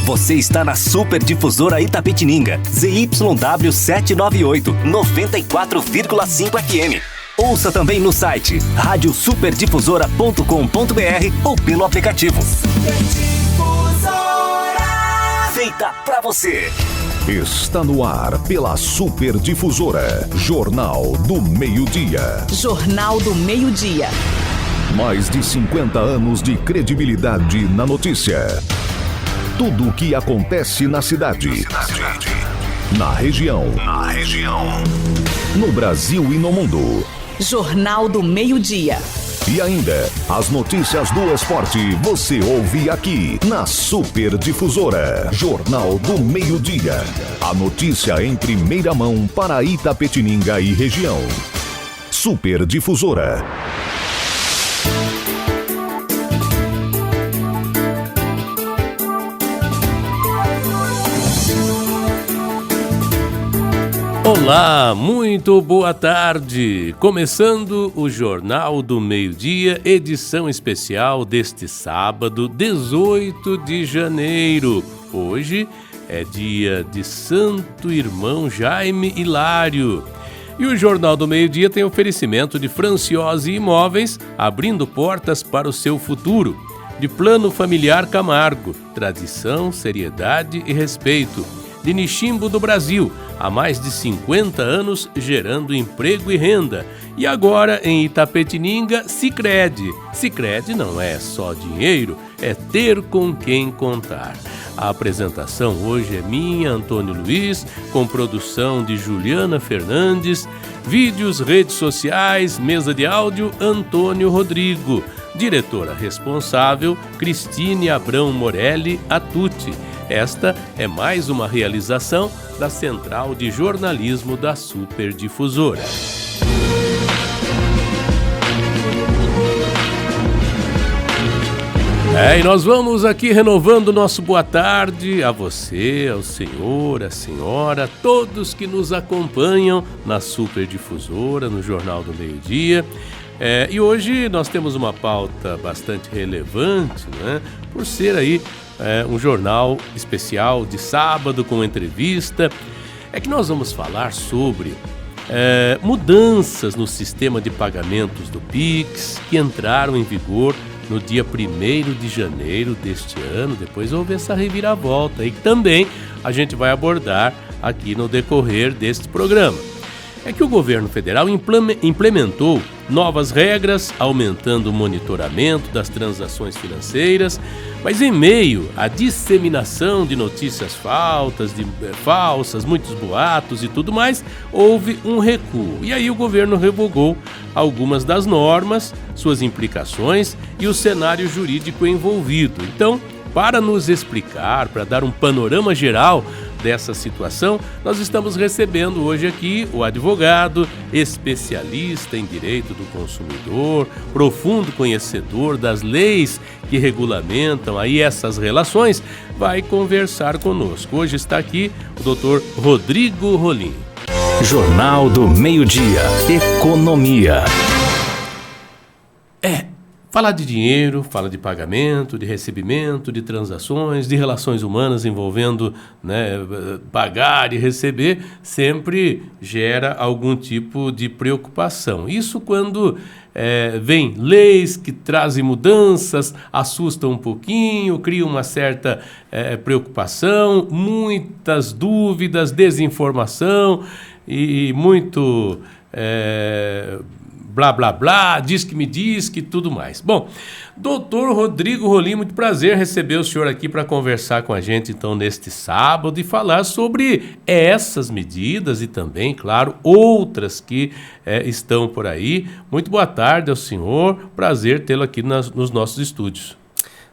Você está na Super Difusora Itapetininga, ZYW 798, 94,5 FM. Ouça também no site radiosuperdifusora.com.br ou pelo aplicativo. Feita pra você. Está no ar pela Super Difusora, Jornal do Meio-Dia. Jornal do Meio-Dia. Mais de 50 anos de credibilidade na notícia. Tudo o que acontece na cidade. Na região. No Brasil e no mundo. Jornal do Meio-Dia. E ainda, as notícias do esporte você ouve aqui na Super Difusora. Jornal do Meio-Dia. A notícia em primeira mão para Itapetininga e região. Super Difusora. Olá, muito boa tarde. Começando o Jornal do Meio-Dia, edição especial deste sábado, 18 de janeiro. Hoje é dia de Santo Irmão Jaime Hilário. E o Jornal do Meio-Dia tem oferecimento de Franciose Imóveis, abrindo portas para o seu futuro. De Plano Familiar Camargo, tradição, seriedade e respeito. De Nishimbo do Brasil, há mais de 50 anos gerando emprego e renda. E agora em Itapetininga, Sicredi. Sicredi não é só dinheiro, é ter com quem contar. A apresentação hoje é minha, Antônio Luiz, com produção de Juliana Fernandes, vídeos, redes sociais, mesa de áudio, Antônio Rodrigo. Diretora responsável, Cristine Abrão Morelli Atucci. Esta é mais uma realização da Central de Jornalismo da Super Difusora. E nós vamos aqui renovando nosso boa tarde a você, ao senhor, à senhora, todos que nos acompanham na Super Difusora, no Jornal do Meio-Dia. E hoje nós temos uma pauta bastante relevante, né? Por ser aí um jornal especial de sábado com entrevista. É que nós vamos falar sobre mudanças no sistema de pagamentos do Pix que entraram em vigor no dia 1º de janeiro deste ano. Depois houve essa reviravolta aí que também a gente vai abordar aqui no decorrer deste programa. É que o governo federal implementou novas regras, aumentando o monitoramento das transações financeiras, mas em meio à disseminação de notícias falsas, muitos boatos e tudo mais, houve um recuo. E aí o governo revogou algumas das normas, suas implicações e o cenário jurídico envolvido. Então, para nos explicar, para dar um panorama geral dessa situação, nós estamos recebendo hoje aqui o advogado, especialista em direito do consumidor, profundo conhecedor das leis que regulamentam aí essas relações, vai conversar conosco. Hoje está aqui o Dr. Rodrigo Rolim. Jornal do Meio-Dia, Economia. Fala de dinheiro, fala de pagamento, de recebimento, de transações, de relações humanas envolvendo, pagar e receber, sempre gera algum tipo de preocupação. Isso quando vem leis que trazem mudanças, assustam um pouquinho, criam uma certa preocupação, muitas dúvidas, desinformação e muito blá, blá, blá, diz que e tudo mais. Bom, doutor Rodrigo Rolim, muito prazer receber o senhor aqui para conversar com a gente, então, neste sábado e falar sobre essas medidas e também, claro, outras que estão por aí. Muito boa tarde ao senhor, prazer tê-lo aqui nos nossos estúdios.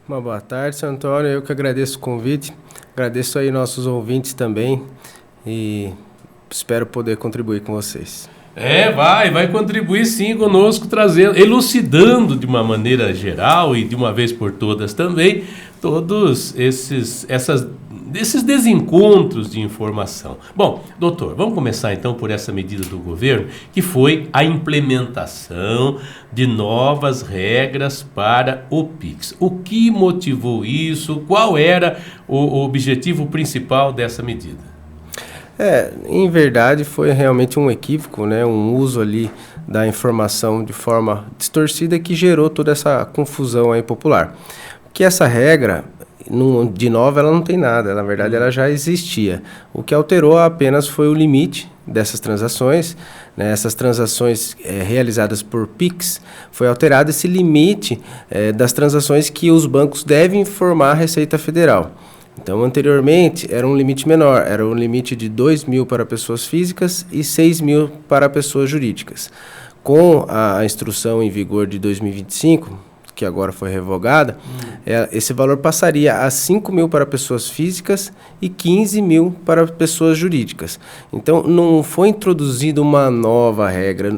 Uma boa tarde, seu Antônio, eu que agradeço o convite, agradeço aí nossos ouvintes também e espero poder contribuir com vocês. Vai contribuir sim conosco, trazendo, elucidando de uma maneira geral e de uma vez por todas também todos esses desencontros de informação. Bom, doutor, vamos começar então por essa medida do governo, que foi a implementação de novas regras para o Pix. O que motivou isso? Qual era o objetivo principal dessa medida? Em verdade foi realmente um equívoco, né? Um uso ali da informação de forma distorcida que gerou toda essa confusão aí popular. Que essa regra, de nova, ela não tem nada, na verdade ela já existia. O que alterou apenas foi o limite dessas transações, né? Essas transações realizadas por Pix, foi alterado esse limite das transações que os bancos devem informar a Receita Federal. Então, anteriormente, era um limite menor, era um limite de 2 mil para pessoas físicas e 6 mil para pessoas jurídicas. Com a instrução em vigor de 2025, que agora foi revogada, esse valor passaria a 5 mil para pessoas físicas e 15 mil para pessoas jurídicas. Então, não foi introduzida uma nova regra.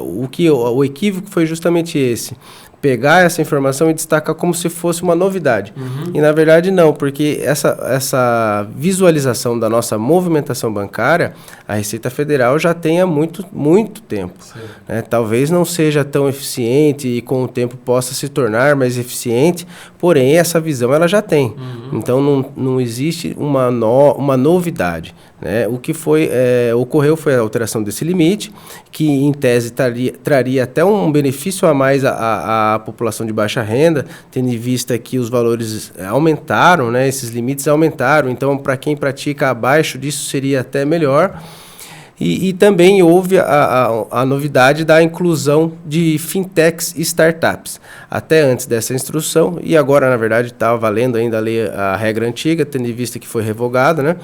O equívoco foi justamente esse. Pegar essa informação e destacar como se fosse uma novidade. E, na verdade, não, porque essa visualização da nossa movimentação bancária, a Receita Federal já tem há muito, muito tempo. Né? Talvez não seja tão eficiente e, com o tempo, possa se tornar mais eficiente, porém, essa visão ela já tem. Então, não existe uma novidade. Né? O que ocorreu foi a alteração desse limite, que, em tese, traria até um benefício a mais à população de baixa renda, tendo em vista que os valores aumentaram, né? Esses limites aumentaram, então para quem pratica abaixo disso seria até melhor. E também houve a novidade da inclusão de fintechs e startups. Até antes dessa instrução, e agora, na verdade, está valendo ainda a regra antiga, tendo em vista que foi revogada, né?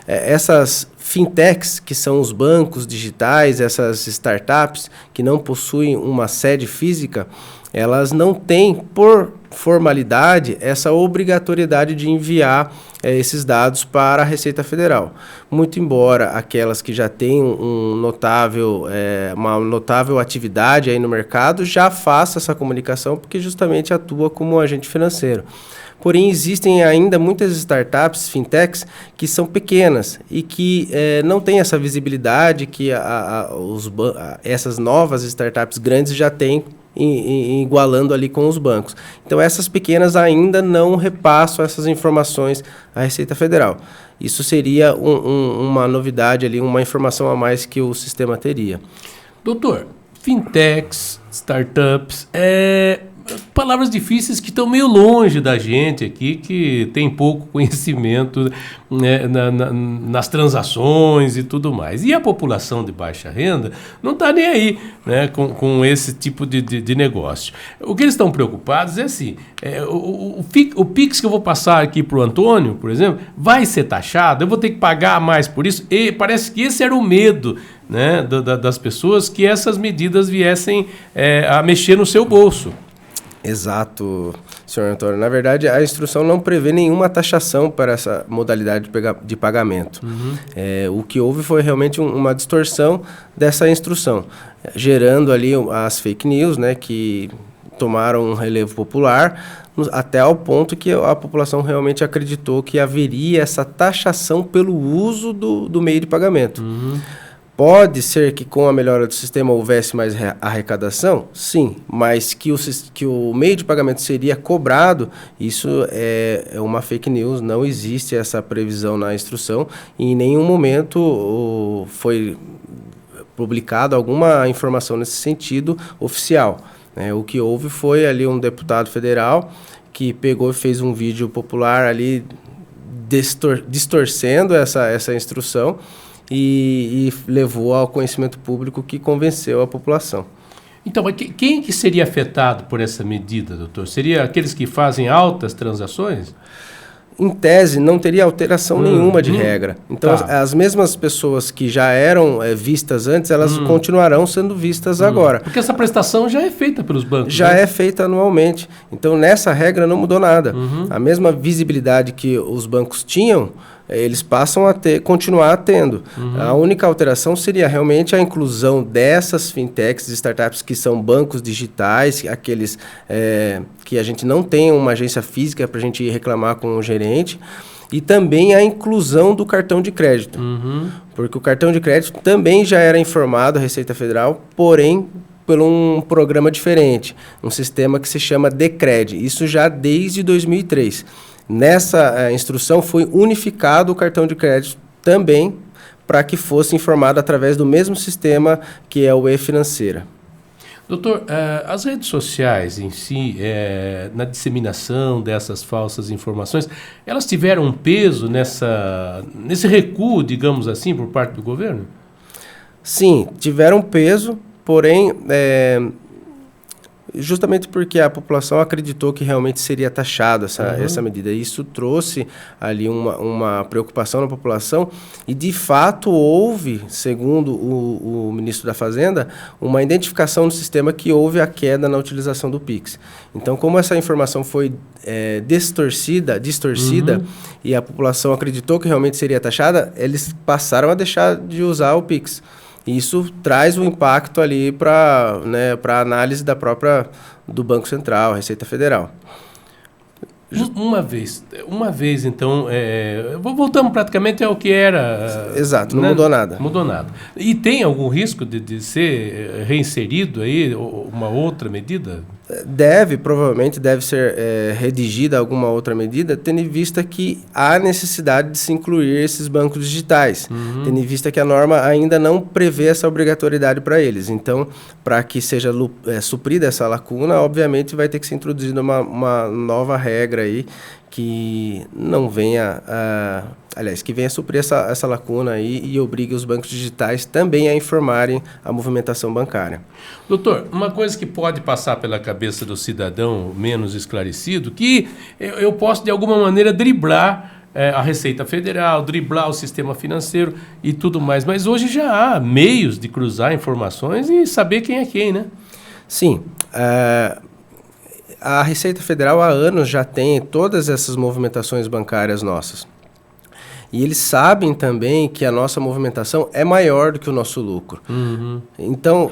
Essas fintechs, que são os bancos digitais, essas startups que não possuem uma sede física, elas não têm, por formalidade, essa obrigatoriedade de enviar esses dados para a Receita Federal. Muito embora aquelas que já têm uma notável atividade aí no mercado já façam essa comunicação, porque justamente atua como agente financeiro. Porém, existem ainda muitas startups, fintechs, que são pequenas e que não têm essa visibilidade que essas novas startups grandes já têm, igualando ali com os bancos. Então, essas pequenas ainda não repassam essas informações à Receita Federal. Isso seria uma novidade ali, uma informação a mais que o sistema teria. Doutor, fintechs, startups, palavras difíceis que estão meio longe da gente aqui, que tem pouco conhecimento, né, nas transações e tudo mais. E a população de baixa renda não está nem aí, né, com esse tipo de negócio. O que eles estão preocupados é assim, o Pix que eu vou passar aqui para o Antônio, por exemplo, vai ser taxado, eu vou ter que pagar mais por isso, e parece que esse era o medo, né, das pessoas, que essas medidas viessem a mexer no seu bolso. Exato, senhor Antônio. Na verdade, a instrução não prevê nenhuma taxação para essa modalidade de pagamento. O que houve foi realmente uma distorção dessa instrução, gerando ali as fake news, né, que tomaram um relevo popular, até ao ponto que a população realmente acreditou que haveria essa taxação pelo uso do meio de pagamento. Pode ser que com a melhora do sistema houvesse mais arrecadação? Sim, mas que o meio de pagamento seria cobrado, isso é uma fake news, não existe essa previsão na instrução e em nenhum momento foi publicado alguma informação nesse sentido oficial. O que houve foi ali um deputado federal que pegou e fez um vídeo popular ali distorcendo essa instrução, e levou ao conhecimento público, que convenceu a população. Então, mas quem que seria afetado por essa medida, doutor? Seria aqueles que fazem altas transações? Em tese, não teria alteração nenhuma de regra. Então, as mesmas pessoas que já eram vistas antes, elas continuarão sendo vistas agora. Porque essa prestação já é feita pelos bancos. Já é feita anualmente. Então, nessa regra não mudou nada. A mesma visibilidade que os bancos tinham, eles passam a continuar tendo. A única alteração seria realmente a inclusão dessas fintechs e startups que são bancos digitais, aqueles que a gente não tem uma agência física para a gente ir reclamar com o gerente, e também a inclusão do cartão de crédito. Porque o cartão de crédito também já era informado à Receita Federal, porém por um programa diferente, um sistema que se chama Decred, isso já desde 2003. Nessa instrução foi unificado o cartão de crédito também para que fosse informado através do mesmo sistema que é o E-Financeira. Doutor, as redes sociais em si, na disseminação dessas falsas informações, elas tiveram um peso nesse recuo, digamos assim, por parte do governo? Sim, tiveram peso, porém, justamente porque a população acreditou que realmente seria taxado essa medida. Isso trouxe ali uma preocupação na população e, de fato, houve, segundo o ministro da Fazenda, uma identificação no sistema que houve a queda na utilização do Pix. Então, como essa informação foi distorcida, e a população acreditou que realmente seria taxada, eles passaram a deixar de usar o Pix. Isso traz um impacto ali para a análise do Banco Central, Receita Federal. Uma vez então, voltamos praticamente ao que era... Exato, não mudou nada. Mudou nada. E tem algum risco de ser reinserido aí uma outra medida? Provavelmente deve ser redigida alguma outra medida, tendo em vista que há necessidade de se incluir esses bancos digitais, tendo em vista que a norma ainda não prevê essa obrigatoriedade para eles. Então, para que seja suprida essa lacuna, obviamente vai ter que ser introduzida uma nova regra aí que não venha que venha suprir essa lacuna aí e obrigue os bancos digitais também a informarem a movimentação bancária. Doutor, uma coisa que pode passar pela cabeça do cidadão menos esclarecido, que eu posso de alguma maneira driblar a Receita Federal, driblar o sistema financeiro e tudo mais, mas hoje já há meios de cruzar informações e saber quem é quem, né? Sim, a Receita Federal há anos já tem todas essas movimentações bancárias nossas. E eles sabem também que a nossa movimentação é maior do que o nosso lucro. Então,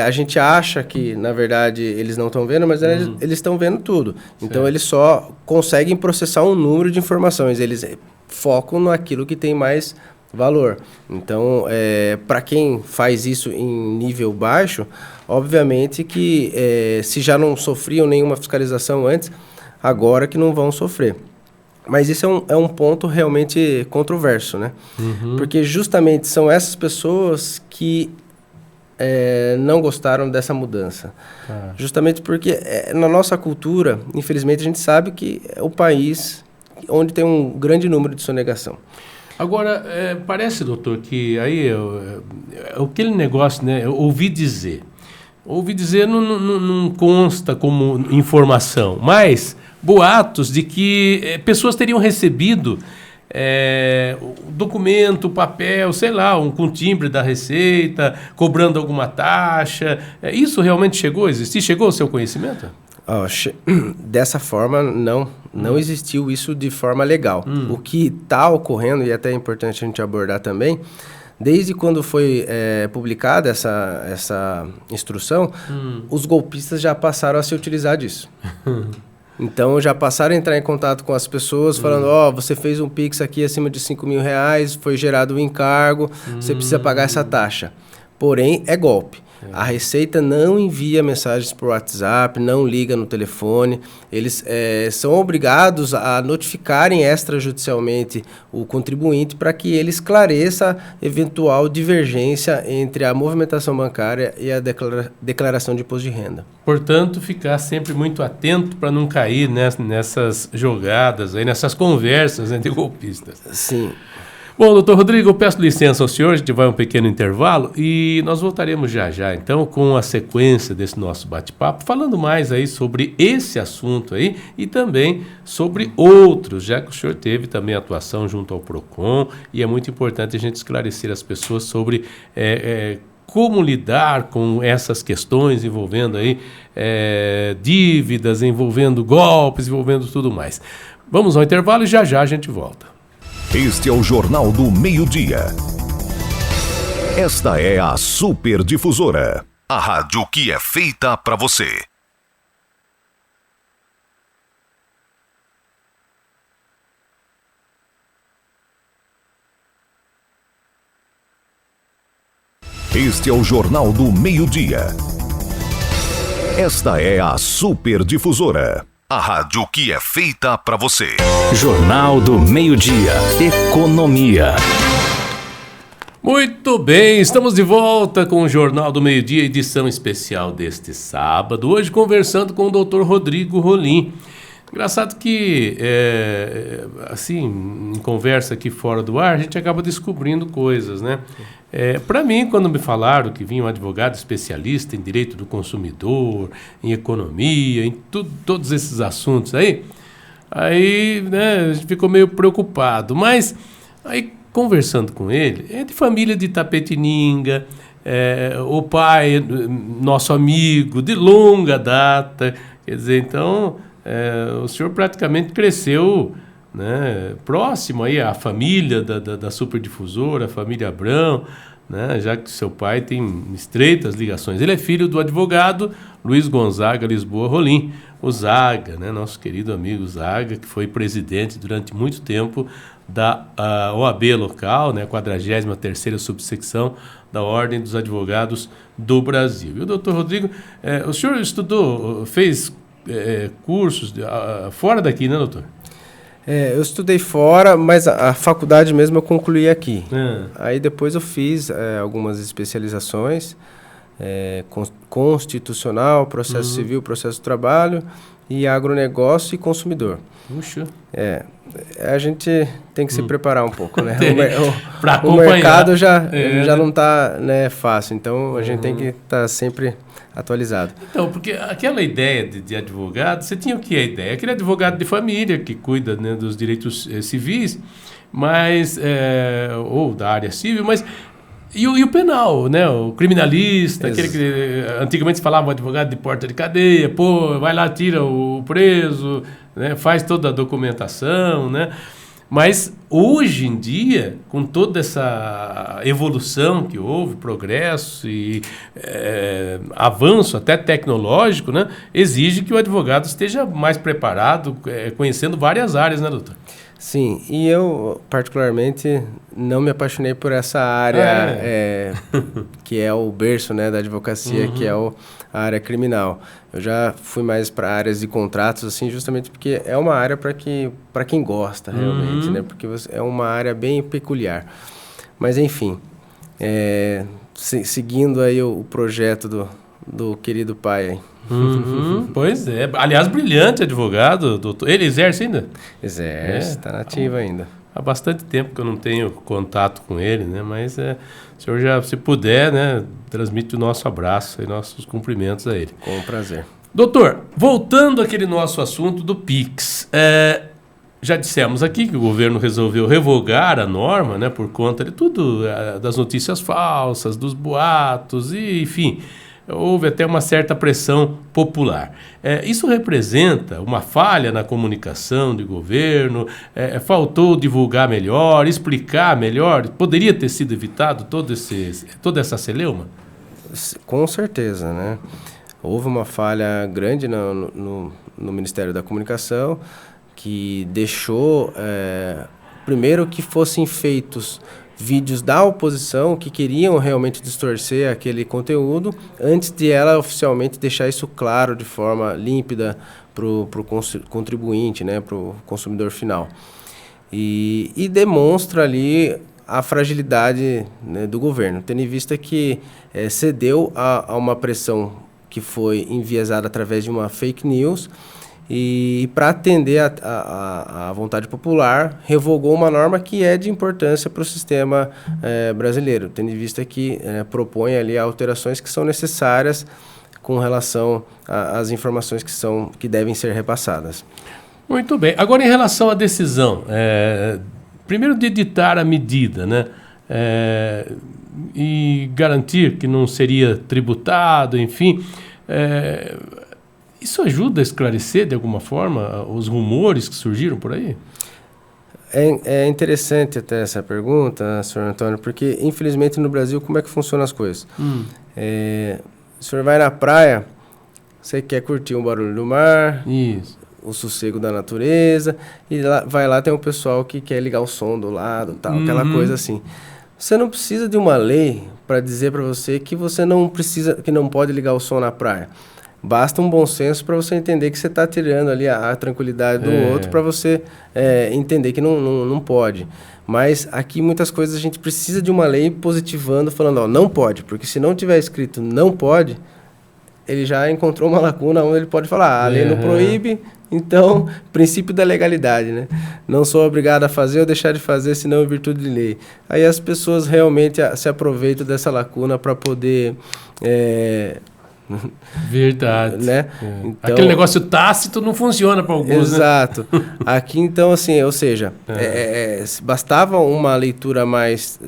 a gente acha que, na verdade, eles não estão vendo, mas eles estão vendo tudo. Então, eles só conseguem processar um número de informações. Eles focam naquilo que tem mais valor. Então, para quem faz isso em nível baixo, obviamente que se já não sofriam nenhuma fiscalização antes, agora que não vão sofrer. Mas isso é um ponto realmente controverso, né? Porque justamente são essas pessoas que não gostaram dessa mudança. Justamente porque na nossa cultura, infelizmente, a gente sabe que é o país onde tem um grande número de sonegação. Agora, parece, doutor, que aí aquele negócio, né? Eu ouvi dizer não consta como informação, mas boatos de que pessoas teriam recebido documento, papel, sei lá, com timbre da Receita, cobrando alguma taxa. Isso realmente chegou a existir? Chegou ao seu conhecimento? Dessa forma, não existiu isso de forma legal. O que está ocorrendo, e até é importante a gente abordar também, desde quando foi publicada essa instrução, os golpistas já passaram a se utilizar disso. Então, já passaram a entrar em contato com as pessoas, falando, você fez um Pix aqui acima de R$5.000, foi gerado um encargo, você precisa pagar essa taxa. Porém, é golpe. A Receita não envia mensagens por WhatsApp, não liga no telefone. Eles são obrigados a notificarem extrajudicialmente o contribuinte para que ele esclareça eventual divergência entre a movimentação bancária e a declaração de imposto de renda. Portanto, ficar sempre muito atento para não cair nessas jogadas, nessas conversas entre golpistas. Sim. Bom, doutor Rodrigo, eu peço licença ao senhor, a gente vai a um pequeno intervalo e nós voltaremos já, então, com a sequência desse nosso bate-papo, falando mais aí sobre esse assunto aí e também sobre outros, já que o senhor teve também atuação junto ao PROCON e é muito importante a gente esclarecer as pessoas sobre como lidar com essas questões envolvendo aí dívidas, envolvendo golpes, envolvendo tudo mais. Vamos ao intervalo e já a gente volta. Este é o Jornal do Meio-Dia. Esta é a Super Difusora, a rádio que é feita para você. Este é o Jornal do Meio-Dia. Esta é a Super Difusora, a rádio que é feita para você. Jornal do Meio-Dia. Economia. Muito bem, estamos de volta com o Jornal do Meio-Dia, edição especial deste sábado. Hoje conversando com o Dr. Rodrigo Rolim. Engraçado que, assim, em conversa aqui fora do ar, a gente acaba descobrindo coisas, né? Para mim, quando me falaram que vinha um advogado especialista em direito do consumidor, em economia, em todos esses assuntos aí, né, a gente ficou meio preocupado. Mas, aí, conversando com ele, é de família de Itapetininga, o pai, nosso amigo de longa data, quer dizer, então... o senhor praticamente cresceu, né, próximo aí à família da Superdifusora, a família Abrão, né, já que seu pai tem estreitas ligações. Ele é filho do advogado Luiz Gonzaga Lisboa Rolim, o Zaga, né, nosso querido amigo Zaga, que foi presidente durante muito tempo da OAB local, né, 43ª subsecção da Ordem dos Advogados do Brasil. E o doutor Rodrigo, o senhor estudou, fez cursos fora daqui, né, doutor? Eu estudei fora, mas a faculdade mesmo eu concluí aqui. Aí depois eu fiz algumas especializações, constitucional, processo civil, processo do trabalho e agronegócio e consumidor. Puxa. A gente tem que se preparar um pouco, né? O mercado já não está, né, fácil, então a gente tem que estar sempre atualizado. Então, porque aquela ideia de advogado, você tinha o que a ideia? Aquele advogado de família que cuida, né, dos direitos civis, mas ou da área civil, mas e o penal, né? O criminalista, aquele que antigamente se falava advogado de porta de cadeia, vai lá, tira o preso, né? Faz toda a documentação, né? Mas hoje em dia, com toda essa evolução que houve, progresso e avanço até tecnológico, né, exige que o advogado esteja mais preparado, conhecendo várias áreas, né, doutor? Sim, e eu particularmente não me apaixonei por essa área que é o berço, né, da advocacia, que é a área criminal. Eu já fui mais para áreas de contratos, assim, justamente porque é uma área para quem gosta realmente, né, porque é uma área bem peculiar. Mas enfim, seguindo aí o projeto do querido pai aí. Pois é. Aliás, brilhante advogado, doutor. Ele exerce ainda? Exerce, está nativo ainda. Há bastante tempo que eu não tenho contato com ele, né? Mas o senhor já, se puder, né, transmite o nosso abraço e nossos cumprimentos a ele. Com prazer. Doutor, voltando àquele nosso assunto do PIX, já dissemos aqui que o governo resolveu revogar a norma, né, por conta de tudo, das notícias falsas, dos boatos, e, enfim... Houve até uma certa pressão popular. Isso representa uma falha na comunicação do governo? Faltou divulgar melhor, explicar melhor? Poderia ter sido evitado toda essa celeuma? Com certeza, né? Houve uma falha grande no Ministério da Comunicação, que deixou, primeiro, que fossem feitos vídeos da oposição que queriam realmente distorcer aquele conteúdo antes de ela oficialmente deixar isso claro de forma límpida para o contribuinte, né, para o consumidor final. E demonstra ali a fragilidade, né, do governo, tendo em vista que cedeu a uma pressão que foi enviesada através de uma fake news. E para atender a vontade popular, revogou uma norma que é de importância para o sistema brasileiro, tendo em vista que propõe ali alterações que são necessárias com relação às informações que devem ser repassadas. Muito bem. Agora, em relação à decisão, primeiro de editar a medida, né? e garantir que não seria tributado, enfim. Isso ajuda a esclarecer, de alguma forma, os rumores que surgiram por aí? É interessante até essa pergunta, senhor Antônio, porque, infelizmente, no Brasil, como é que funcionam as coisas? O senhor vai na praia, você quer curtir um barulho do mar, Isso. o sossego da natureza, e vai lá, tem um pessoal que quer ligar o som do lado, tal, aquela coisa assim. Você não precisa de uma lei para dizer para você que você não precisa, que não pode ligar o som na praia. Basta um bom senso para você entender que você está tirando ali a tranquilidade do outro, para você entender que não pode. Mas aqui muitas coisas a gente precisa de uma lei positivando, falando, ó, não pode, porque se não tiver escrito não pode, ele já encontrou uma lacuna onde ele pode falar, a lei não proíbe, então, princípio da legalidade, né? Não sou obrigado a fazer ou deixar de fazer, senão em virtude de lei. Aí as pessoas realmente se aproveitam dessa lacuna para poder... Verdade. Né? Então, aquele negócio tácito não funciona para alguns, exato. Né? Aqui, então, assim, ou seja, bastava uma leitura mais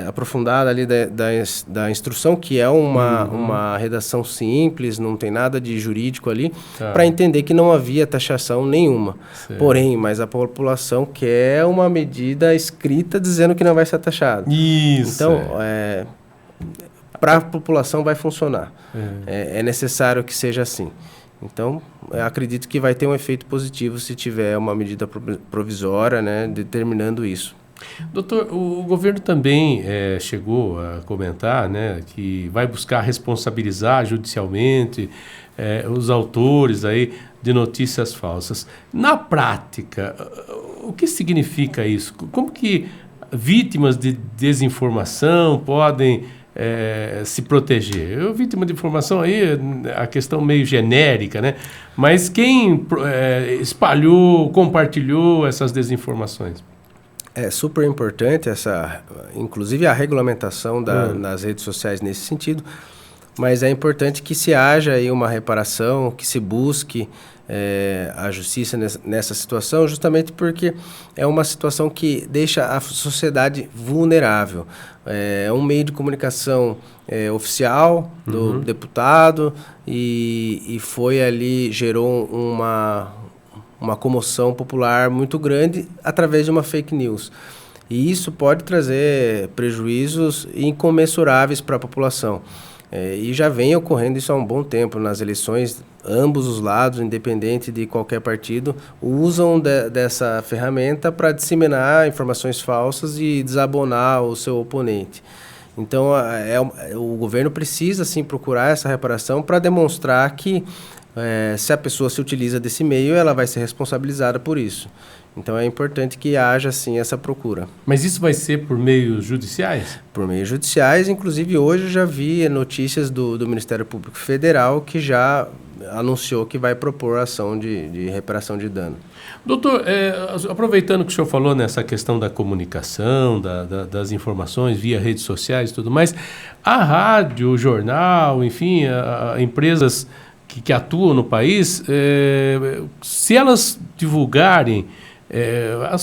aprofundada ali da instrução, que é uma redação simples, não tem nada de jurídico ali, para entender que não havia taxação nenhuma. Certo. Porém, mas a população quer uma medida escrita dizendo que não vai ser taxado. Isso. Então, para a população vai funcionar. É necessário que seja assim. Então, eu acredito que vai ter um efeito positivo se tiver uma medida provisória, né, determinando isso. Doutor, o governo também chegou a comentar, né, que vai buscar responsabilizar judicialmente os autores aí de notícias falsas. Na prática, o que significa isso? Como que vítimas de desinformação podem se proteger? Eu, vítima de informação aí, a questão meio genérica, né? Mas quem espalhou, compartilhou essas desinformações? É super importante inclusive a regulamentação nas redes sociais nesse sentido, mas é importante que se haja aí uma reparação, que se busque a justiça nessa situação, justamente porque é uma situação que deixa a sociedade vulnerável. É um meio de comunicação oficial do deputado e foi ali, gerou uma comoção popular muito grande através de uma fake news. E isso pode trazer prejuízos incomensuráveis para a população. E já vem ocorrendo isso há um bom tempo. Nas eleições, ambos os lados, independente de qualquer partido, usam dessa ferramenta para disseminar informações falsas e desabonar o seu oponente. Então, o governo precisa, sim, procurar essa reparação para demonstrar que, se a pessoa se utiliza desse meio, ela vai ser responsabilizada por isso. Então, é importante que haja, sim, essa procura. Mas isso vai ser por meios judiciais? Por meios judiciais. Inclusive, hoje eu já vi notícias do Ministério Público Federal que já anunciou que vai propor ação de reparação de dano. Doutor, aproveitando que o senhor falou nessa questão da comunicação, das informações via redes sociais e tudo mais, a rádio, o jornal, enfim, empresas que atuam no país, se elas divulgarem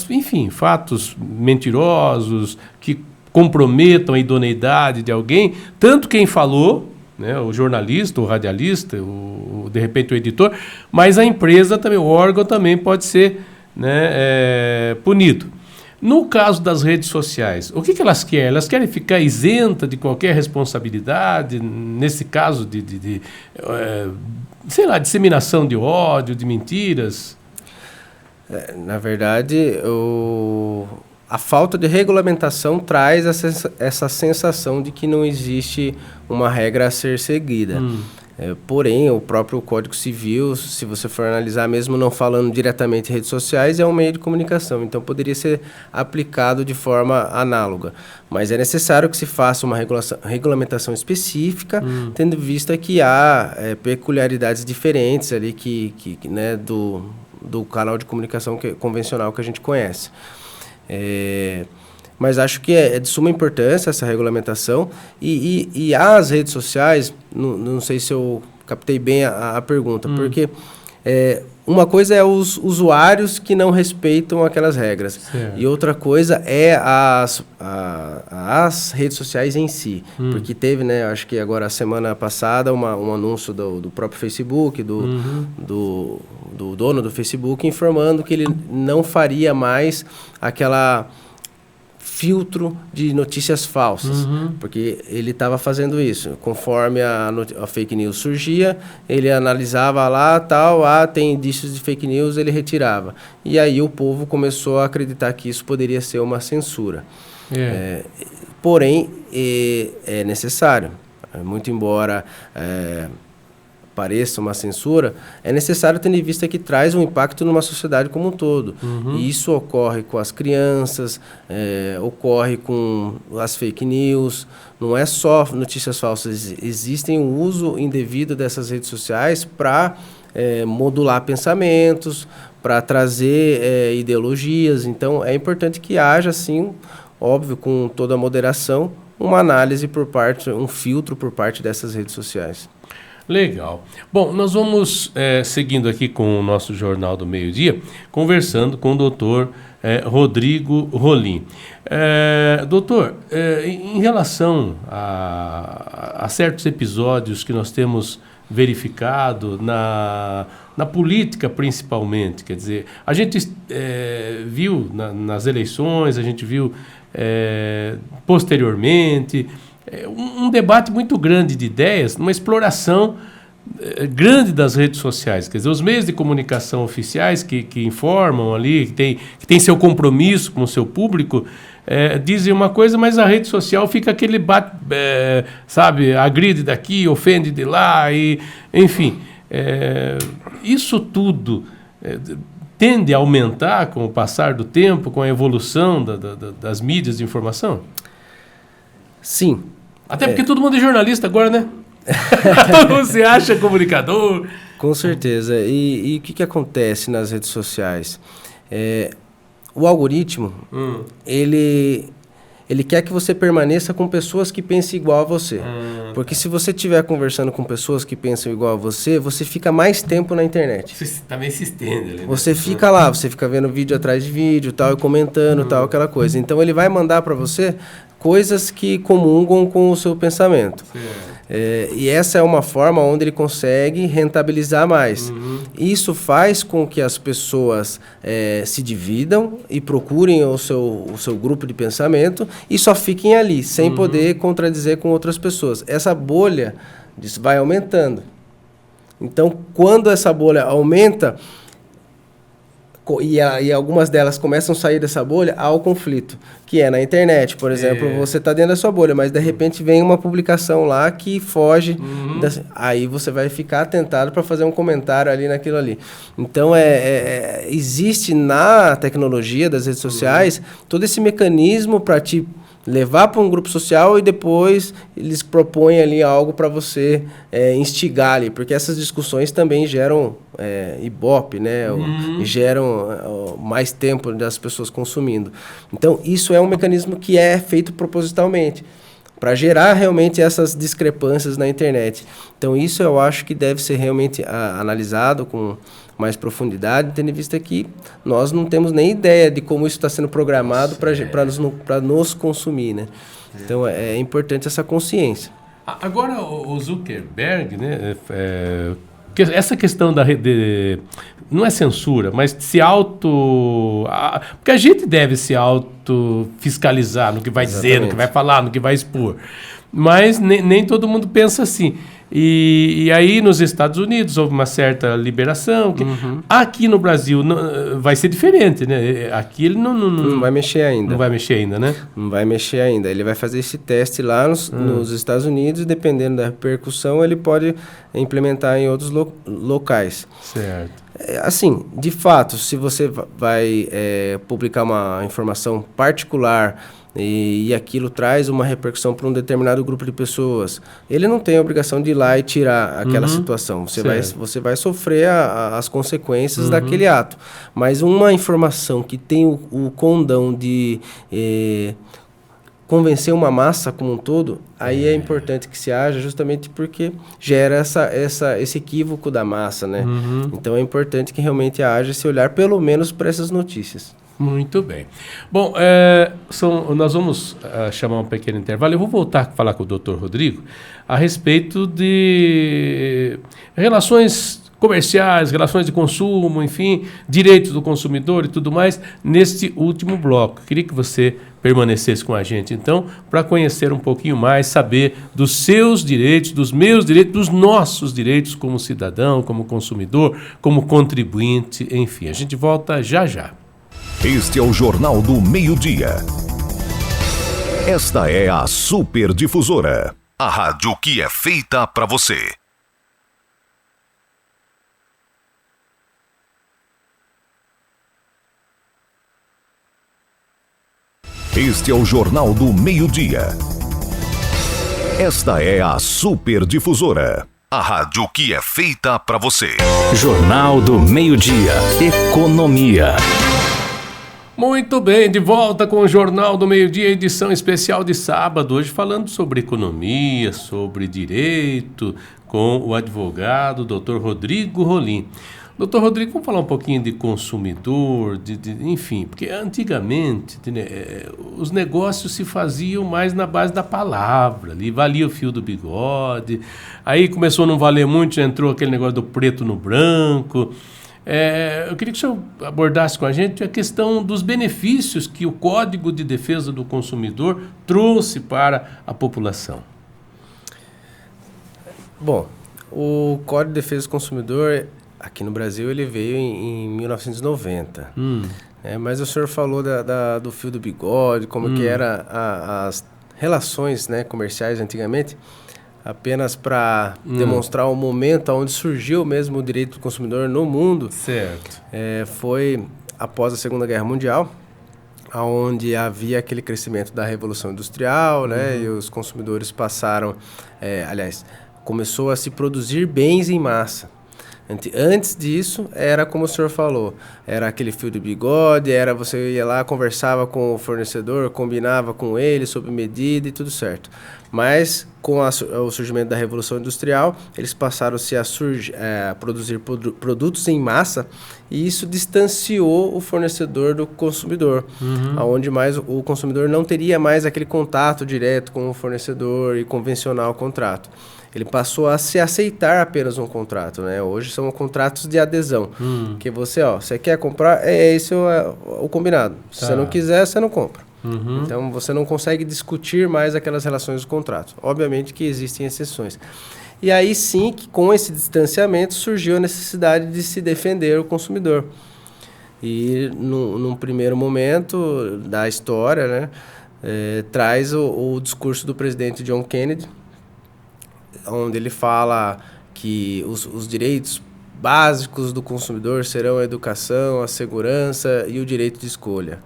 enfim, fatos mentirosos que comprometam a idoneidade de alguém, tanto quem falou, né, o jornalista, o radialista, de repente o editor, mas a empresa também, o órgão também pode ser, né, punido. No caso das redes sociais, o que elas querem? Elas querem ficar isenta de qualquer responsabilidade, nesse caso sei lá, disseminação de ódio, de mentiras? Na verdade, a falta de regulamentação traz essa sensação de que não existe uma regra a ser seguida. Porém, o próprio Código Civil, se você for analisar, mesmo não falando diretamente em redes sociais, é um meio de comunicação. Então, poderia ser aplicado de forma análoga. Mas é necessário que se faça uma regulamentação específica, tendo vista que há peculiaridades diferentes ali né, do canal de comunicação convencional que a gente conhece. Mas acho que é de suma importância essa regulamentação e as redes sociais, não sei se eu captei bem a pergunta, porque uma coisa é os usuários que não respeitam aquelas regras. Certo. E outra coisa é as redes sociais em si. Porque teve, né, acho que agora, a semana passada, um anúncio do próprio Facebook, do dono do Facebook, informando que ele não faria mais aquela filtro de notícias falsas, porque ele estava fazendo isso. Conforme a fake news surgia, ele analisava lá, tem indícios de fake news, ele retirava. E aí o povo começou a acreditar que isso poderia ser uma censura. Porém, é necessário, muito embora pareça uma censura, é necessário ter em vista que traz um impacto numa sociedade como um todo. E isso ocorre com as crianças, ocorre com as fake news, não é só notícias falsas, existem um uso indevido dessas redes sociais para modular pensamentos, para trazer ideologias. Então, é importante que haja, sim, óbvio, com toda a moderação, uma análise um filtro por parte dessas redes sociais. Legal. Bom, nós vamos seguindo aqui com o nosso Jornal do Meio-Dia, conversando com o doutor Rodrigo Rolim. Doutor, em relação a certos episódios que nós temos verificado na política principalmente, quer dizer, a gente viu nas eleições, a gente viu posteriormente um debate muito grande de ideias, uma exploração grande das redes sociais, quer dizer, os meios de comunicação oficiais que informam ali, que tem seu compromisso com o seu público, dizem uma coisa, mas a rede social fica aquele sabe, agride daqui, ofende de lá, e, enfim, isso tudo tende a aumentar com o passar do tempo, com a evolução das mídias de informação? Sim. Até porque todo mundo é jornalista agora, né? Todo mundo se acha comunicador. Com certeza. E o que acontece nas redes sociais? O algoritmo, ele quer que você permaneça com pessoas que pensem igual a você. Porque se você estiver conversando com pessoas que pensam igual a você, você fica mais tempo na internet. Você também se estende ali, né? Você fica lá, você fica vendo vídeo atrás de vídeo, tal, e comentando, tal, aquela coisa. Então ele vai mandar para você coisas que comungam com o seu pensamento. E essa é uma forma onde ele consegue rentabilizar mais. Isso faz com que as pessoas se dividam e procurem o seu grupo de pensamento e só fiquem ali, sem poder contradizer com outras pessoas. Essa bolha vai aumentando. Então, quando essa bolha aumenta, e algumas delas começam a sair dessa bolha, há o conflito, que é na internet, por exemplo, você está dentro da sua bolha, mas de repente vem uma publicação lá que foge, aí você vai ficar tentado para fazer um comentário ali naquilo ali. Então, existe na tecnologia das redes sociais todo esse mecanismo para te levar para um grupo social e depois eles propõem ali algo para você instigar ali, porque essas discussões também geram ibope, né? E geram mais tempo das pessoas consumindo. Então, isso é um mecanismo que é feito propositalmente, para gerar realmente essas discrepâncias na internet. Então, isso eu acho que deve ser realmente analisado com mais profundidade, tendo em vista que nós não temos nem ideia de como isso está sendo programado para nos consumir, né? Então, é importante essa consciência. Agora, o Zuckerberg, né, essa questão da rede, não é censura, mas porque a gente deve se auto-fiscalizar no que vai dizer, no que vai falar, no que vai expor. Mas nem todo mundo pensa assim. E aí nos Estados Unidos houve uma certa liberação. Aqui no Brasil vai ser diferente, né? Aqui ele não vai mexer ainda. Não vai mexer ainda, né? Não vai mexer ainda. Ele vai fazer esse teste lá nos Estados Unidos e dependendo da repercussão ele pode implementar em outros locais. Certo. Assim, de fato, se você vai publicar uma informação particular e aquilo traz uma repercussão para um determinado grupo de pessoas, ele não tem a obrigação de ir lá e tirar aquela situação. Você vai sofrer as consequências daquele ato. Mas uma informação que tem o condão de convencer uma massa como um todo, aí é importante que se haja justamente porque gera esse equívoco da massa, né? Então é importante que realmente haja esse olhar, pelo menos para essas notícias. Muito bem. Bom, nós vamos chamar um pequeno intervalo. Eu vou voltar a falar com o Dr. Rodrigo a respeito de relações comerciais, relações de consumo, enfim, direitos do consumidor e tudo mais, neste último bloco. Queria que você permanecesse com a gente, então, para conhecer um pouquinho mais, saber dos seus direitos, dos meus direitos, dos nossos direitos como cidadão, como consumidor, como contribuinte, enfim. A gente volta já já. Este é o Jornal do Meio-Dia. Esta é a Super Difusora, a rádio que é feita para você. Este é o Jornal do Meio-Dia. Esta é a Super Difusora, a rádio que é feita para você. Jornal do Meio-Dia. Economia. Muito bem, de volta com o Jornal do Meio-Dia, edição especial de sábado, hoje falando sobre economia, sobre direito, com o advogado Dr. Rodrigo Rolim. Dr. Rodrigo, vamos falar um pouquinho de consumidor, enfim, porque antigamente os negócios se faziam mais na base da palavra, ali valia o fio do bigode, aí começou a não valer muito, já entrou aquele negócio do preto no branco. Eu queria que o senhor abordasse com a gente a questão dos benefícios que o Código de Defesa do Consumidor trouxe para a população. Bom, o Código de Defesa do Consumidor, aqui no Brasil, ele veio em 1990. Mas o senhor falou do fio do bigode, como que eram as relações, né, comerciais antigamente. Apenas para demonstrar o momento onde surgiu mesmo o direito do consumidor no mundo. Certo. Foi após a Segunda Guerra Mundial, onde havia aquele crescimento da Revolução Industrial, né? E os consumidores passaram... começou a se produzir bens em massa. Antes disso, era como o senhor falou, era aquele fio de bigode, você ia lá, conversava com o fornecedor, combinava com ele sob medida e tudo certo. Mas com o surgimento da Revolução Industrial, eles passaram-se a produzir produtos em massa e isso distanciou o fornecedor do consumidor, onde mais o consumidor não teria mais aquele contato direto com o fornecedor e convencionar o contrato. Ele passou a se aceitar apenas um contrato, né? Hoje são contratos de adesão, que você quer comprar, esse é o combinado. Se você não quiser, você não compra. Então, você não consegue discutir mais aquelas relações do contrato. Obviamente que existem exceções. E aí sim, que com esse distanciamento, surgiu a necessidade de se defender o consumidor. E num primeiro momento da história, né, traz o discurso do presidente John Kennedy, onde ele fala que os direitos básicos do consumidor serão a educação, a segurança e o direito de escolha.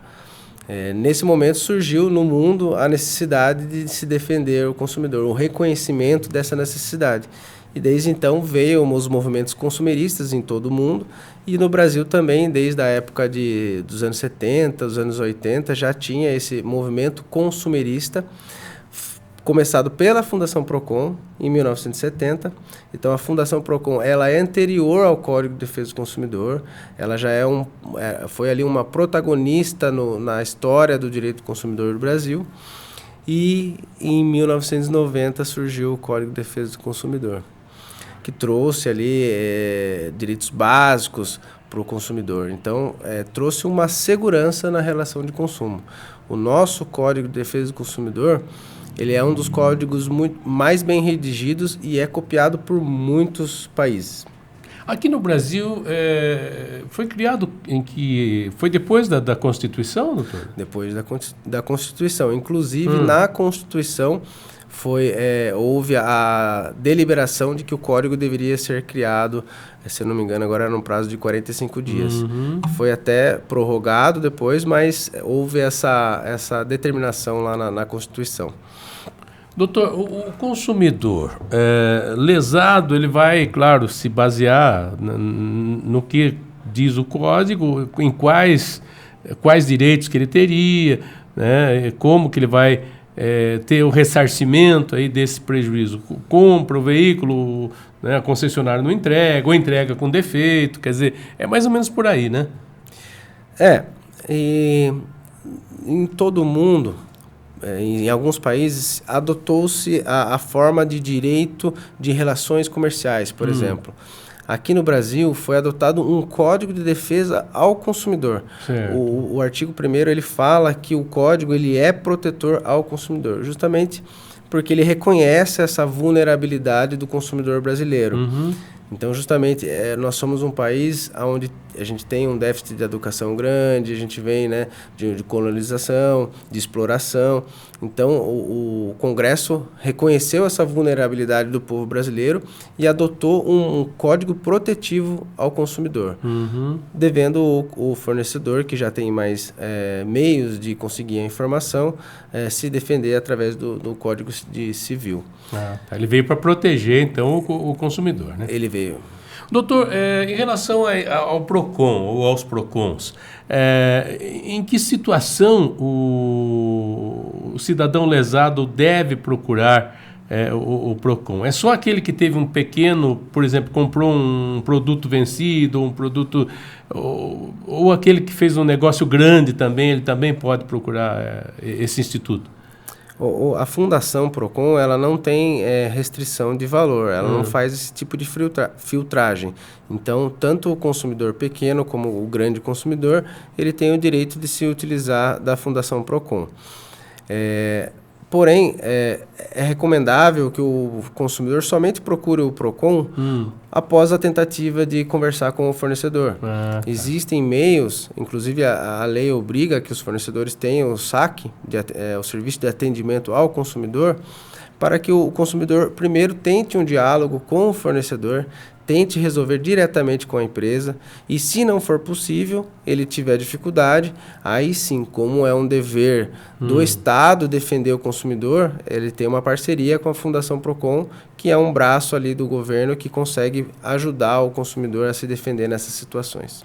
Nesse momento surgiu no mundo a necessidade de se defender o consumidor, o reconhecimento dessa necessidade. E desde então veio os movimentos consumeristas em todo o mundo e no Brasil também, desde a época dos anos 70, dos anos 80, já tinha esse movimento consumerista, começado pela Fundação Procon em 1970. Então a Fundação Procon, ela é anterior ao Código de Defesa do Consumidor, ela já foi ali uma protagonista na história do direito do consumidor do Brasil e em 1990 surgiu o Código de Defesa do Consumidor, que trouxe ali direitos básicos para o consumidor. Então, trouxe uma segurança na relação de consumo. O nosso Código de Defesa do Consumidor, ele é um dos códigos mais bem redigidos e é copiado por muitos países. Aqui no Brasil, foi criado foi depois da Constituição, doutor? Depois da Constituição. Inclusive, na Constituição, houve a deliberação de que o código deveria ser criado, se eu não me engano, agora era num prazo de 45 dias. Foi até prorrogado depois, mas houve essa determinação lá na Constituição. Doutor, o consumidor lesado, ele vai, claro, se basear no que diz o código, em quais direitos que ele teria, né, como que ele vai ter o ressarcimento aí desse prejuízo? Compra o veículo, né, a concessionária não entrega, ou entrega com defeito, quer dizer, é mais ou menos por aí, né? E em todo o mundo, em alguns países, adotou-se a forma de direito de relações comerciais, por exemplo. Aqui no Brasil foi adotado um Código de Defesa ao Consumidor. O artigo 1º ele fala que o código ele é protetor ao consumidor, justamente porque ele reconhece essa vulnerabilidade do consumidor brasileiro. Então, justamente, nós somos um país onde a gente tem um déficit de educação grande, a gente vem, né, de colonização, de exploração. Então, o Congresso reconheceu essa vulnerabilidade do povo brasileiro e adotou um código protetivo ao consumidor, devendo o fornecedor, que já tem mais meios de conseguir a informação, se defender através do Código de Civil. Tá. Ele veio para proteger, então, o consumidor, né? Ele veio. Doutor, em relação ao PROCON ou aos PROCONs, em que situação o cidadão lesado deve procurar o PROCON? É só aquele que teve um pequeno, por exemplo, comprou um produto vencido, um produto, ou aquele que fez um negócio grande também, ele também pode procurar esse instituto? A Fundação PROCON ela não tem restrição de valor, ela não faz esse tipo de filtragem. Então, tanto o consumidor pequeno como o grande consumidor, ele tem o direito de se utilizar da Fundação PROCON. Porém, é recomendável que o consumidor somente procure o PROCON após a tentativa de conversar com o fornecedor. Existem meios, inclusive a lei obriga que os fornecedores tenham o SAC, o Serviço de Atendimento ao Consumidor, para que o consumidor primeiro tente um diálogo com o fornecedor, tente resolver diretamente com a empresa e, se não for possível, ele tiver dificuldade, aí sim, como é um dever do Estado defender o consumidor, ele tem uma parceria com a Fundação PROCON, que é um braço ali do governo que consegue ajudar o consumidor a se defender nessas situações.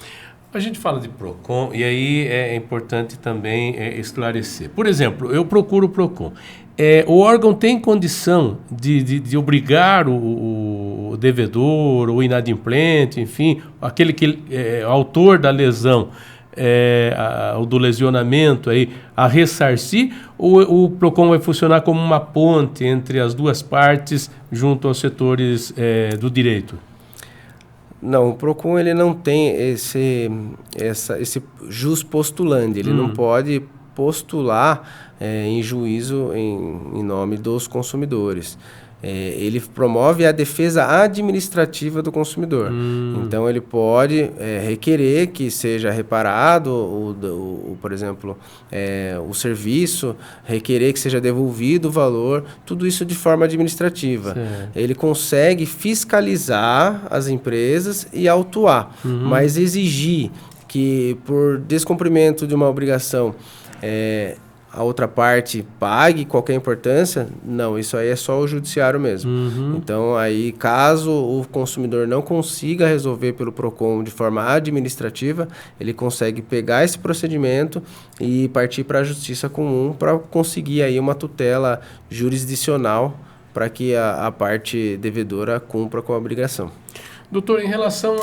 A gente fala de PROCON e aí é importante também esclarecer. Por exemplo, eu procuro o PROCON. O órgão tem condição de obrigar o devedor, o inadimplente, enfim, aquele que é autor da lesão, ou do lesionamento, aí, a ressarcir, ou o PROCON vai funcionar como uma ponte entre as duas partes junto aos setores do direito? Não, o PROCON ele não tem esse jus postulandi, ele não pode postular em juízo em nome dos consumidores. Ele promove a defesa administrativa do consumidor. Então, ele pode requerer que seja reparado, por exemplo, o serviço, requerer que seja devolvido o valor, tudo isso de forma administrativa. Ele consegue fiscalizar as empresas e autuar, mas exigir que, por descumprimento de uma obrigação, a outra parte pague qualquer importância, não, isso aí é só o judiciário mesmo. Então, aí, caso o consumidor não consiga resolver pelo PROCON de forma administrativa, ele consegue pegar esse procedimento e partir para a justiça comum para conseguir aí uma tutela jurisdicional para que a parte devedora cumpra com a obrigação. Doutor, em relação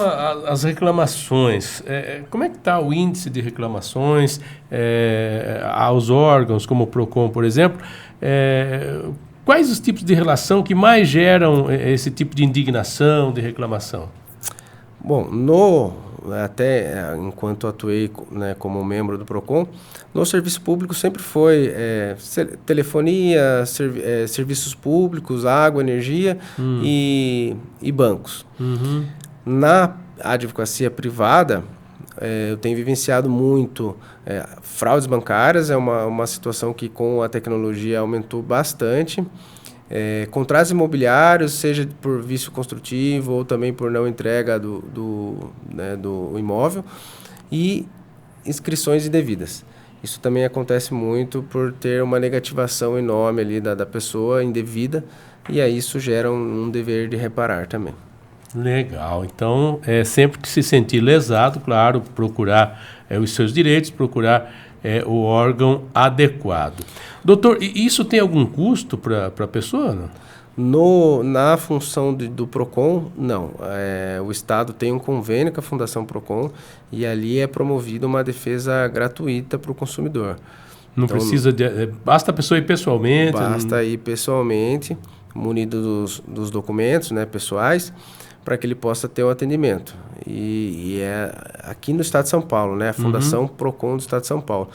às reclamações, como é que está o índice de reclamações aos órgãos, como o PROCON, por exemplo? Quais os tipos de relação que mais geram esse tipo de indignação, de reclamação? Bom, até enquanto atuei, né, como membro do PROCON, no serviço público sempre foi telefonia, serviços públicos, água, energia e bancos. Na advocacia privada, eu tenho vivenciado muito fraudes bancárias, é uma situação que com a tecnologia aumentou bastante. Contratos imobiliários, seja por vício construtivo ou também por não entrega do imóvel, e inscrições indevidas. Isso também acontece muito por ter uma negativação enorme ali da pessoa indevida, e aí isso gera um dever de reparar também. Legal. Então, sempre que se sentir lesado, claro, procurar os seus direitos, procurar o órgão adequado. Doutor, e isso tem algum custo para a pessoa, não? Na função do PROCON, não. O Estado tem um convênio com a Fundação PROCON e ali é promovida uma defesa gratuita para o consumidor. Não então, precisa basta a pessoa ir pessoalmente? Basta ir pessoalmente, munido dos documentos, né, pessoais, para que ele possa ter o atendimento. E é aqui no Estado de São Paulo, né, a Fundação PROCON do Estado de São Paulo.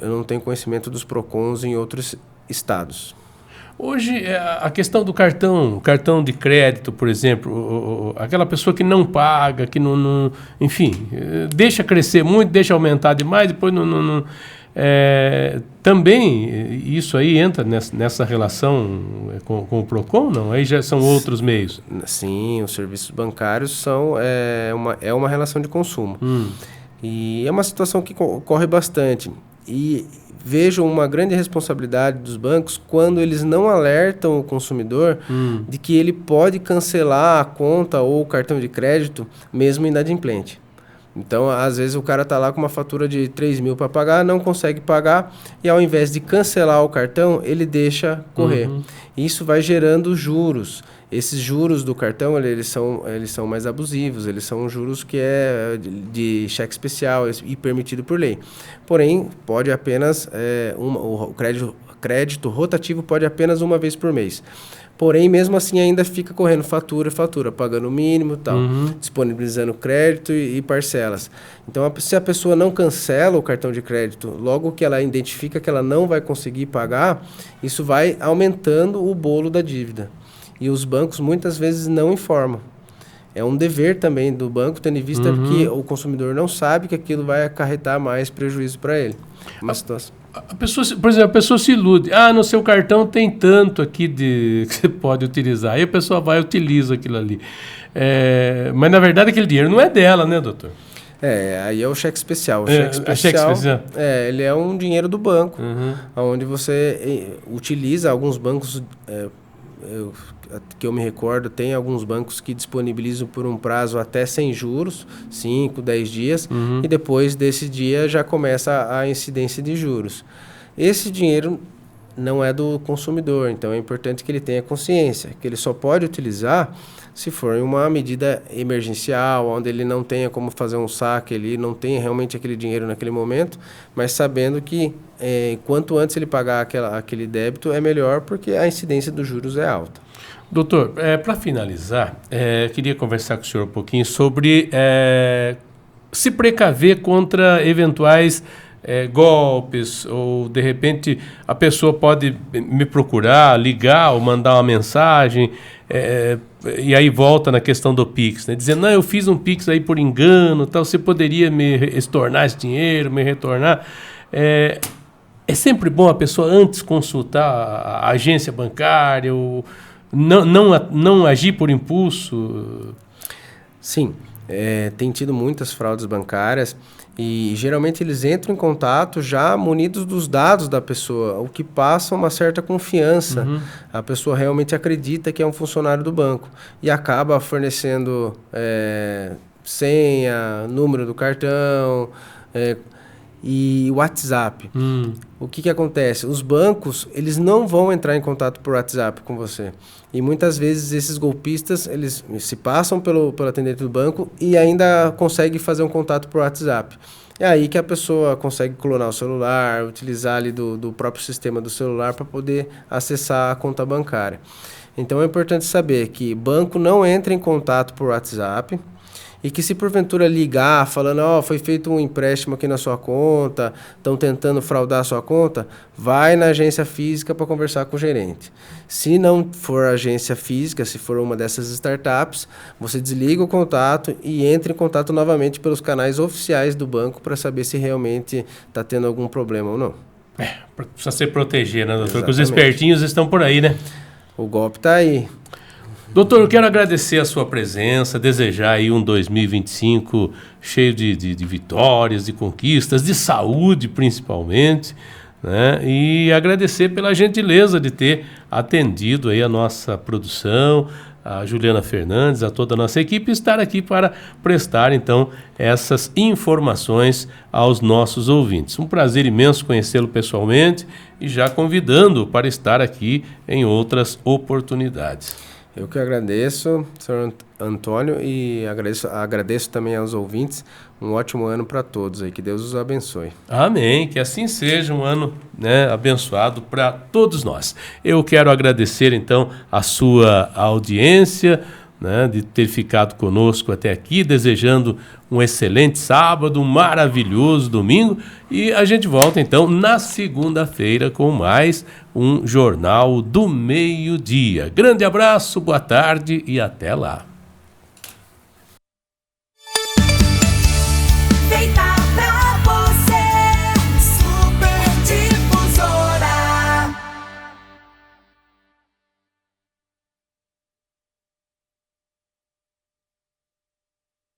Eu não tenho conhecimento dos PROCONs em outros estados. Hoje, a questão do cartão de crédito, por exemplo, aquela pessoa que não paga, que não enfim, deixa crescer muito, deixa aumentar demais, depois também isso aí entra nessa relação com o PROCON, não? Aí já são outros meios. Sim, os serviços bancários são uma relação de consumo. E é uma situação que ocorre bastante. E vejo uma grande responsabilidade dos bancos quando eles não alertam o consumidor de que ele pode cancelar a conta ou o cartão de crédito mesmo inadimplente. Então, às vezes o cara está lá com uma fatura de 3 mil para pagar, não consegue pagar e ao invés de cancelar o cartão, ele deixa correr. Isso vai gerando juros. Esses juros do cartão, eles são mais abusivos, eles são juros que é de cheque especial e permitido por lei. Porém, pode apenas, o crédito rotativo pode apenas uma vez por mês. Porém, mesmo assim, ainda fica correndo fatura, pagando o mínimo e tal, disponibilizando crédito e parcelas. Então, se a pessoa não cancela o cartão de crédito, logo que ela identifica que ela não vai conseguir pagar, isso vai aumentando o bolo da dívida. E os bancos muitas vezes não informam. É um dever também do banco, tendo em vista que o consumidor não sabe que aquilo vai acarretar mais prejuízo para ele. Uma situação. A pessoa, por exemplo, a pessoa se ilude. No seu cartão tem tanto aqui que você pode utilizar. Aí a pessoa vai e utiliza aquilo ali. Mas, na verdade, aquele dinheiro não é dela, né, doutor? Aí é o cheque especial. O cheque especial, ele é um dinheiro do banco, onde você utiliza. Alguns bancos, que eu me recordo, tem alguns bancos que disponibilizam por um prazo até sem juros, 5, 10 dias, e depois desse dia já começa a incidência de juros. Esse dinheiro não é do consumidor, então é importante que ele tenha consciência, que ele só pode utilizar se for em uma medida emergencial, onde ele não tenha como fazer um saque, ele não tenha realmente aquele dinheiro naquele momento, mas sabendo que quanto antes ele pagar aquele débito é melhor, porque a incidência dos juros é alta. Doutor, para finalizar, queria conversar com o senhor um pouquinho sobre se precaver contra eventuais golpes, ou de repente a pessoa pode me procurar, ligar ou mandar uma mensagem, e aí volta na questão do Pix, né? Dizendo, não, eu fiz um Pix aí por engano, tal, você poderia me estornar esse dinheiro, me retornar. É sempre bom a pessoa antes consultar a agência bancária, ou não agir por impulso? Sim, tem tido muitas fraudes bancárias e geralmente eles entram em contato já munidos dos dados da pessoa, o que passa uma certa confiança. A pessoa realmente acredita que é um funcionário do banco e acaba fornecendo senha, número do cartão, e WhatsApp. O que acontece? Os bancos, eles não vão entrar em contato por WhatsApp com você. E muitas vezes esses golpistas, eles se passam pelo atendente do banco e ainda conseguem fazer um contato por WhatsApp. É aí que a pessoa consegue clonar o celular, utilizar ali do próprio sistema do celular para poder acessar a conta bancária. Então é importante saber que banco não entra em contato por WhatsApp, e que se porventura ligar falando, foi feito um empréstimo aqui na sua conta, estão tentando fraudar a sua conta, vai na agência física para conversar com o gerente. Se não for agência física, se for uma dessas startups, você desliga o contato e entra em contato novamente pelos canais oficiais do banco para saber se realmente está tendo algum problema ou não. Precisa se proteger, né, doutor? Porque os espertinhos estão por aí, né? O golpe está aí. Doutor, eu quero agradecer a sua presença, desejar aí um 2025 cheio de vitórias, de conquistas, de saúde principalmente, né? E agradecer pela gentileza de ter atendido aí a nossa produção, a Juliana Fernandes, a toda a nossa equipe, estar aqui para prestar, então, essas informações aos nossos ouvintes. Um prazer imenso conhecê-lo pessoalmente e já convidando-o para estar aqui em outras oportunidades. Eu que agradeço, senhor Antônio, e agradeço também aos ouvintes. Um ótimo ano para todos aí, que Deus os abençoe. Amém, que assim seja um ano, né, abençoado para todos nós. Eu quero agradecer então a sua audiência, né, de ter ficado conosco até aqui, desejando um excelente sábado, um maravilhoso domingo, e a gente volta então na segunda-feira com mais um Jornal do Meio-Dia. Grande abraço, boa tarde e até lá.